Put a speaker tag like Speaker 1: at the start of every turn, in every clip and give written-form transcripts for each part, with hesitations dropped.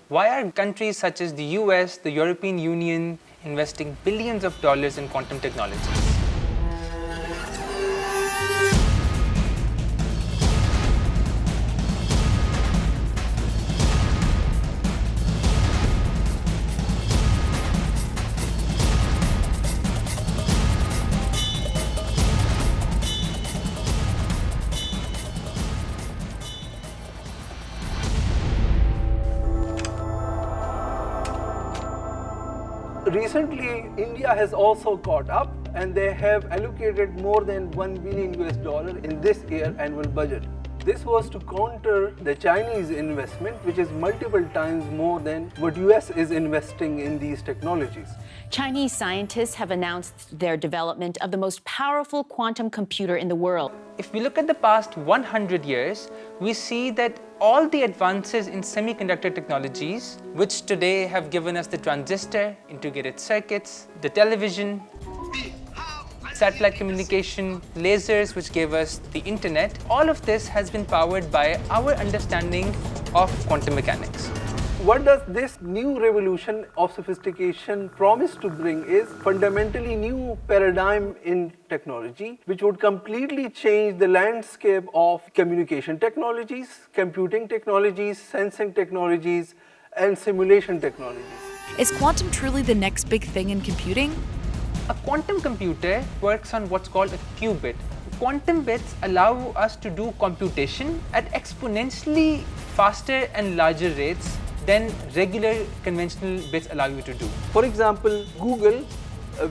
Speaker 1: Why are countries such as the US, the European Union investing billions of dollars in quantum technologies?
Speaker 2: Recently, India has also caught up and they have allocated more than $1 billion in this year annual budget. This was to counter the Chinese investment, which is multiple times more than what US is investing in these technologies.
Speaker 3: Chinese scientists have announced their development of the most powerful quantum computer in the world.
Speaker 1: If we look at the past 100 years, we see that all the advances in semiconductor technologies, which today have given us the transistor, integrated circuits, the television, satellite communication, lasers, which gave us the internet, all of this has been powered by our understanding of quantum mechanics.
Speaker 2: What does this new revolution of sophistication promise to bring is fundamentally new paradigm in technology, which would completely change the landscape of communication technologies, computing technologies, sensing technologies, and simulation technologies.
Speaker 4: Is quantum truly the next big thing in computing?
Speaker 1: A quantum computer works on what's called a qubit. Quantum bits allow us to do computation at exponentially faster and larger rates than regular conventional bits allow you to do.
Speaker 2: For example, Google,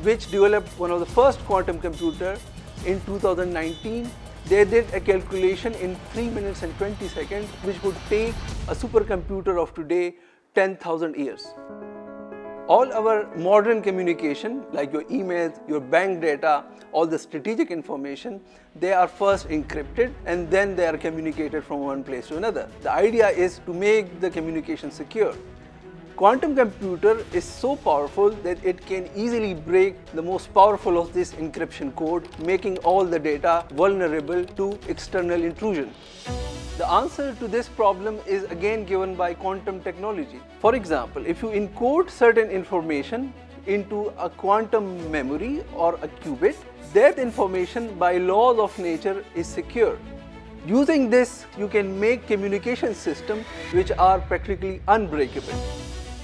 Speaker 2: which developed one of the first quantum computer in 2019, they did a calculation in 3 minutes and 20 seconds, which would take a supercomputer of today 10,000 years. All our modern communication, like your emails, your bank data, all the strategic information, they are first encrypted and then they are communicated from one place to another. The idea is to make the communication secure. Quantum computer is so powerful that it can easily break the most powerful of this encryption code, making all the data vulnerable to external intrusion. The answer to this problem is again given by quantum technology. For example, if you encode certain information into a quantum memory or a qubit, that information by laws of nature is secure. Using this, you can make communication systems which are practically unbreakable.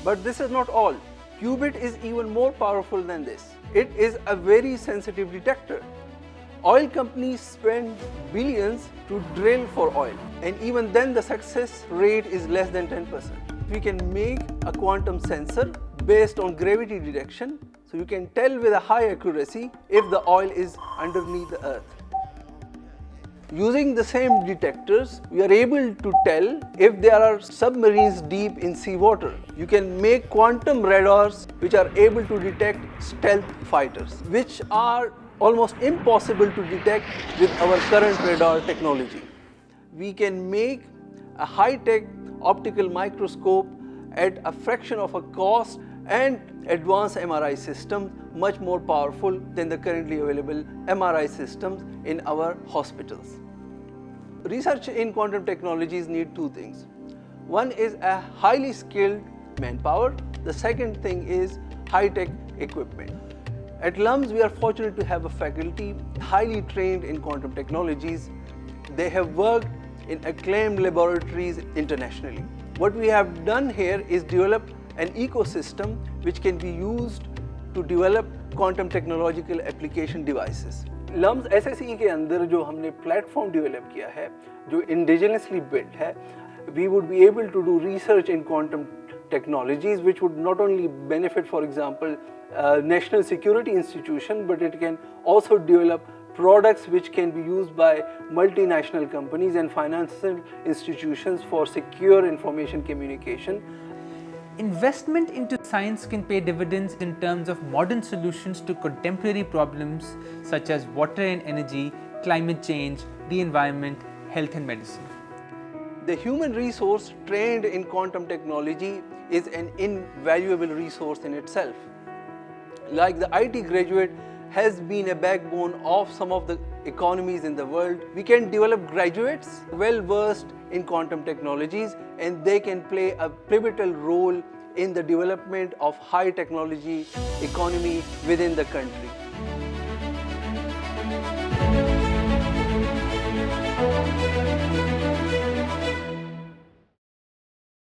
Speaker 2: But this is not all. Qubit is even more powerful than this. It is a very sensitive detector. Oil companies spend billions to drill for oil, and even then the success rate is less than 10%. We can make a quantum sensor based on gravity detection, so you can tell with a high accuracy if the oil is underneath the earth. Using the same detectors, we are able to tell if there are submarines deep in seawater. You can make quantum radars which are able to detect stealth fighters, which are almost impossible to detect with our current radar technology. We can make a high-tech optical microscope at a fraction of a cost and advanced MRI systems much more powerful than the currently available MRI systems in our hospitals. Research in quantum technologies need two things. One is a highly skilled manpower. The second thing is high-tech equipment. At LUMS, we are fortunate to have a faculty highly trained in quantum technologies. They have worked in acclaimed laboratories internationally. What we have done here is develop an ecosystem which can be used to develop quantum technological application devices. LUMS SSE के अंदर जो हमने platform develop किया है, जो indigenously built है, we would be able to do research in quantum technologies which would not only benefit, for example, national security institution, but it can also develop products which can be used by multinational companies and financial institutions for secure information communication.
Speaker 1: Investment into science can pay dividends in terms of modern solutions to contemporary problems such as water and energy, climate change, the environment, health and medicine.
Speaker 2: The human resource trained in quantum technology is an invaluable resource in itself. Like the IT graduate has been a backbone of some of the economies in the world. We can develop graduates well versed in quantum technologies, and they can play a pivotal role in the development of high technology economy within the country.